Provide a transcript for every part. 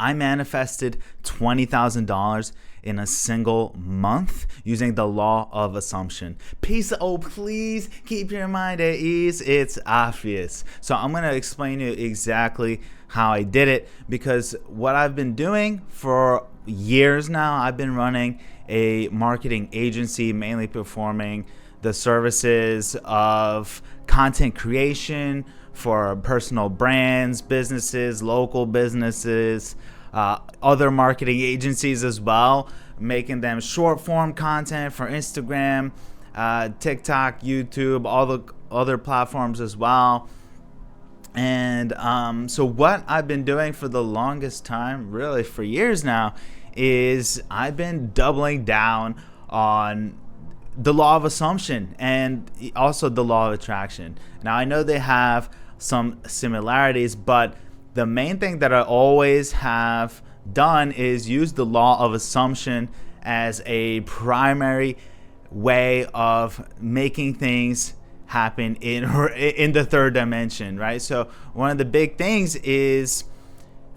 I manifested $20,000 in a single month using the law of assumption. Peace. Oh, please keep your mind at ease. It's obvious. So I'm going to explain to you exactly how I did it, because what I've been doing for years now, I've been running a marketing agency, mainly performing the services of content creation for personal brands, businesses, local businesses, other marketing agencies as well, making them short form content for Instagram, TikTok, YouTube, all the other platforms as well. And so what I've been doing for the longest time, really for years now, is I've been doubling down on the law of assumption and also the law of attraction. Now, I know they have some similarities, but the main thing that I always have done is use the law of assumption as a primary way of making things happen in the third dimension, right? So one of the big things is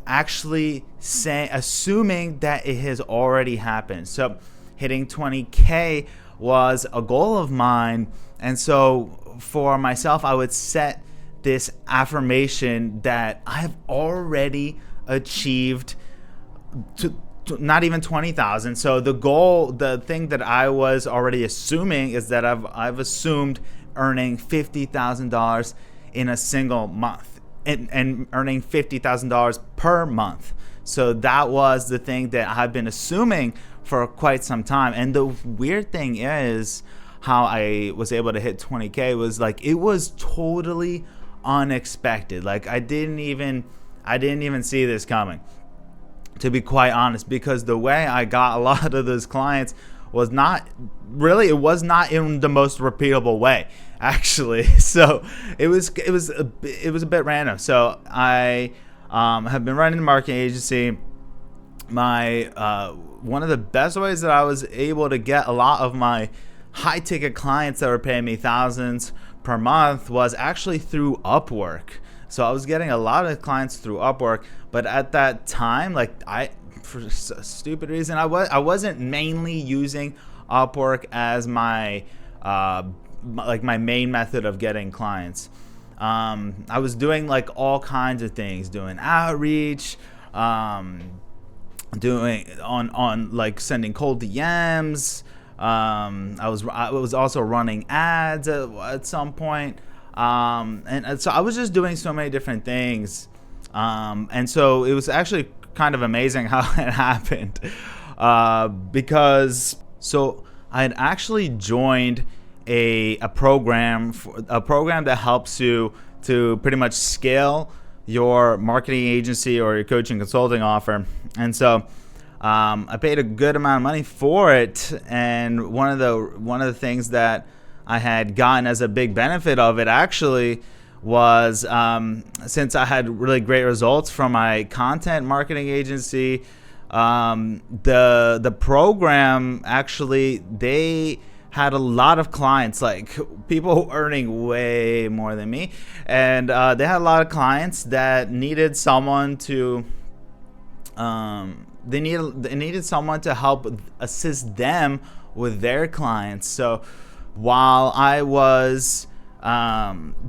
actually assuming that it has already happened. So hitting 20K was a goal of mine, and so for myself, I would set this affirmation that I have already achieved to not even 20,000. So the goal, the thing that I was already assuming is that I've assumed earning $50,000 in a single month and earning $50,000 per month. So that was the thing that I've been assuming for quite some time. And the weird thing is how I was able to hit 20K was like, it was totally unexpected. Like I didn't even see this coming, to be quite honest, because the way I got a lot of those clients was not in the most repeatable way, actually. So it was a bit random. So I have been running a marketing agency. My one of the best ways that I was able to get a lot of my high ticket clients that were paying me thousands per month was actually through Upwork. So I was getting a lot of clients through Upwork, but at that time, for a stupid reason, I wasn't mainly using Upwork as my my main method of getting clients. I was doing like all kinds of things, doing outreach, doing on like sending cold DMs. I was also running ads at some point. And so I was just doing so many different things. And so it was actually kind of amazing how it happened. Because I had actually joined a program that helps you to pretty much scale your marketing agency or your coaching consulting offer. And so I paid a good amount of money for it, and one of the things that I had gotten as a big benefit of it actually was since I had really great results from my content marketing agency, the program actually, they had a lot of clients, like people earning way more than me, and they had a lot of clients that needed someone to they needed someone to help assist them with their clients. So while I was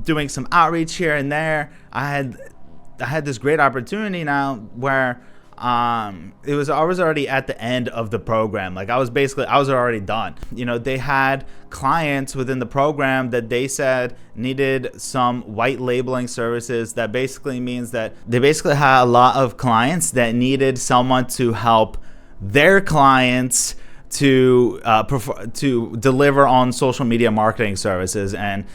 doing some outreach here and there, I had this great opportunity now where I was already at the end of the program. Like I was already done. You know, they had clients within the program that they said needed some white labeling services. That basically means that they basically had a lot of clients that needed someone to help their clients to deliver on social media marketing services, and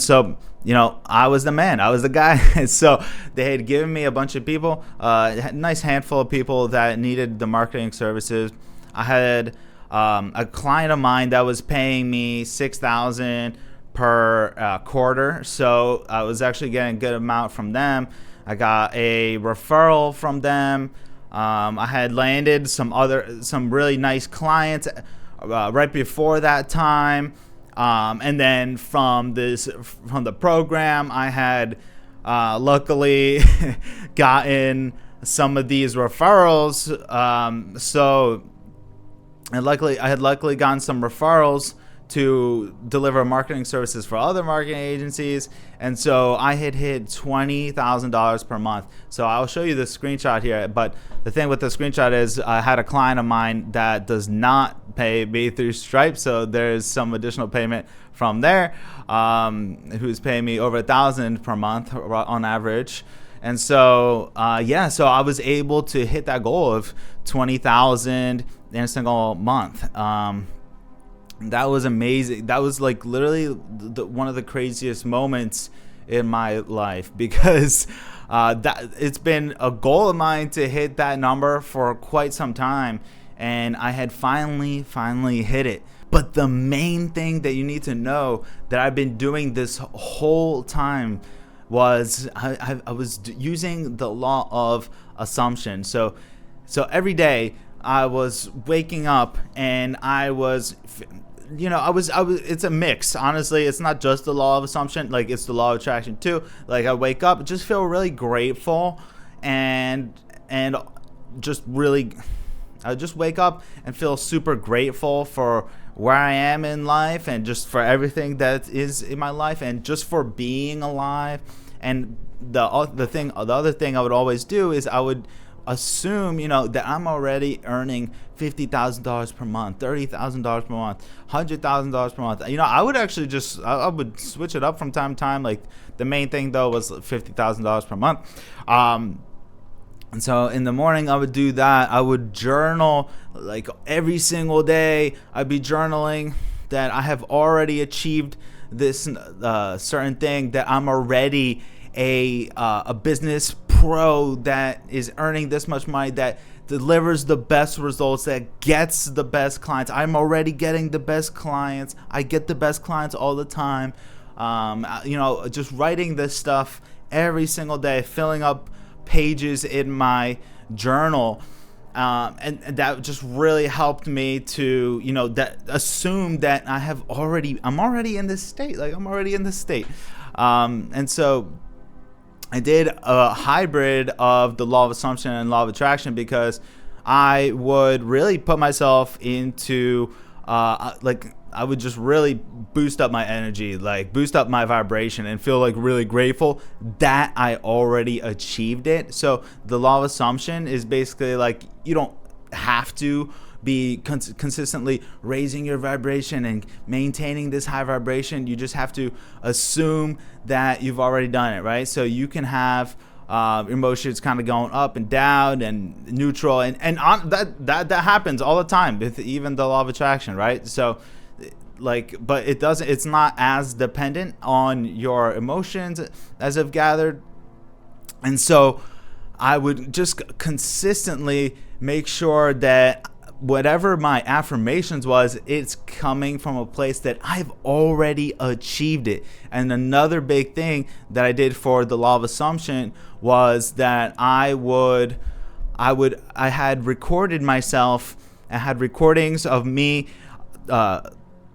so, you know, I was the man, I was the guy. So they had given me a bunch of people, a nice handful of people that needed the marketing services. I had a client of mine that was paying me $6,000 per quarter, so I was actually getting a good amount from them. I got a referral from them. I had landed some really nice clients right before that time, and then from the program, I had luckily gotten some of these referrals. So I had luckily gotten some referrals to deliver marketing services for other marketing agencies, and so I had hit $20,000 per month. So I'll show you the screenshot here, but the thing with the screenshot is I had a client of mine that does not pay me through Stripe, so there's some additional payment from there, who's paying me over $1,000 per month on average. And so so I was able to hit that goal of 20,000 in a single month. That was amazing. That was like literally one of the craziest moments in my life, because that it's been a goal of mine to hit that number for quite some time, and I had finally hit it. But the main thing that you need to know that I've been doing this whole time was I was using the law of assumption. So every day I was waking up and I was it's a mix. Honestly, it's not just the law of assumption, like it's the law of attraction too. Like I wake up, just feel really grateful, and just really, I just wake up and feel super grateful for where I am in life, and just for everything that is in my life, and just for being alive. And the other thing I would always do is I would assume, that I'm already earning $50,000 per month, $30,000 per month, $100,000 per month. I would actually I would switch it up from time to time. Like the main thing though was $50,000 per month. And so in the morning I would do that. I would journal like every single day. I'd be journaling that I have already achieved this certain thing, that I'm already a business pro that is earning this much money, that delivers the best results, that gets the best clients. I'm already getting the best clients. I get the best clients all the time. Just writing this stuff every single day, filling up pages in my journal. And that just really helped me to, assume that I'm already in this state. Like I'm already in this state. And so I did a hybrid of the law of assumption and law of attraction, because I would really put myself into I would just really boost up my energy, like boost up my vibration, and feel like really grateful that I already achieved it. So the law of assumption is basically like, you don't have to be consistently raising your vibration and maintaining this high vibration. You just have to assume that you've already done it, right? So you can have emotions kind of going up and down and neutral, and that happens all the time with even the law of attraction, right? So but it's not as dependent on your emotions as I've gathered. And so I would just consistently make sure that whatever my affirmations was, it's coming from a place that I've already achieved it. And another big thing that I did for the law of assumption was that I had recorded myself. I had recordings of me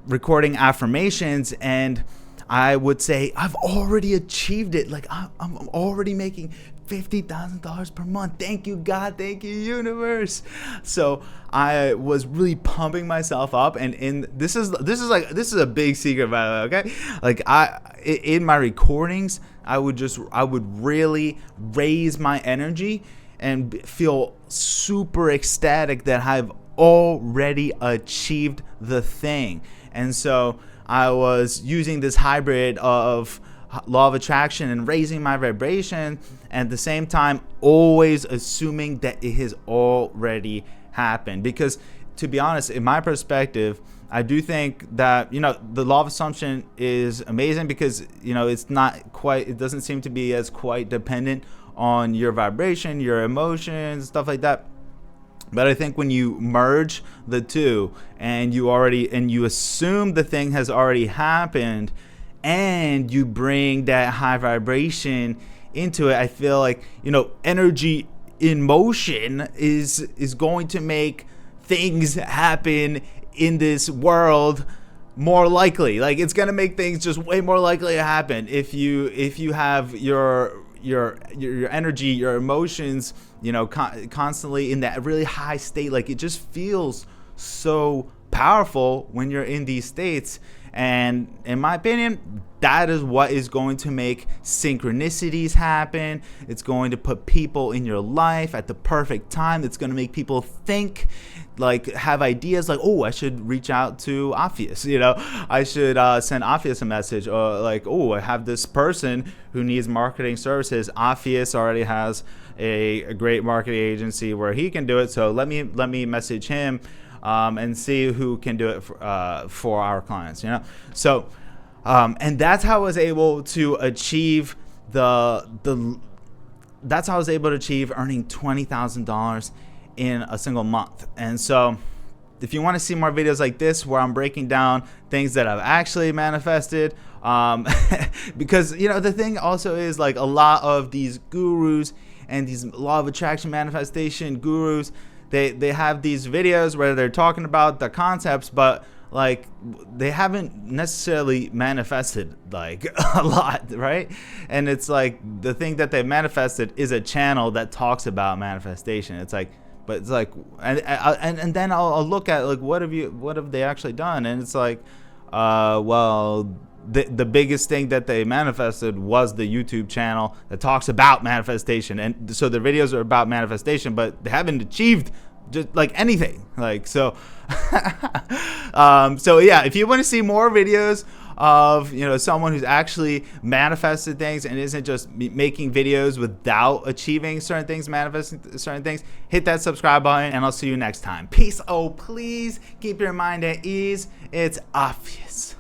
recording affirmations, and I would say, I've already achieved it. Like I'm already making $50,000 per month. Thank you, God. Thank you, universe. So I was really pumping myself up, and this is a big secret, by the way. Okay, like in my recordings, I would really raise my energy and feel super ecstatic that I've already achieved the thing. And so I was using this hybrid of law of attraction and raising my vibration, and at the same time always assuming that it has already happened. Because to be honest, in my perspective, I do think that the law of assumption is amazing, because it doesn't seem to be as quite dependent on your vibration, your emotions, stuff like that. But I think when you merge the two, and you assume the thing has already happened, and you bring that high vibration into it, I feel like energy in motion is going to make things happen in this world more likely. Like it's gonna make things just way more likely to happen if you have your your energy, your emotions, constantly in that really high state. Like, it just feels so powerful when you're in these states. And in my opinion, that is what is going to make synchronicities happen. It's going to put people in your life at the perfect time. It's going to make people think, like, have ideas like, oh, I should reach out to Opvious. I should send Opvious a message. Or like, oh, I have this person who needs marketing services. Opvious already has a great marketing agency where he can do it. So let me message him. And see who can do it for our clients, So, and that's how I was able to achieve that's how I was able to achieve earning $20,000 in a single month. And so, if you want to see more videos like this where I'm breaking down things that I've actually manifested, because the thing also is, like, a lot of these gurus and these law of attraction manifestation gurus, they have these videos where they're talking about the concepts, but like they haven't necessarily manifested like a lot, right? And it's like the thing that they manifested is a channel that talks about manifestation. It's like, but it's like, and then I'll look at, like, what have they actually done? And it's like, well, the biggest thing that they manifested was the YouTube channel that talks about manifestation. And so their videos are about manifestation, but they haven't achieved just like anything. Like, so, so yeah, if you want to see more videos of, someone who's actually manifested things and isn't just making videos without achieving certain things, manifesting certain things, hit that subscribe button, and I'll see you next time. Peace. Oh, please keep your mind at ease. It's obvious.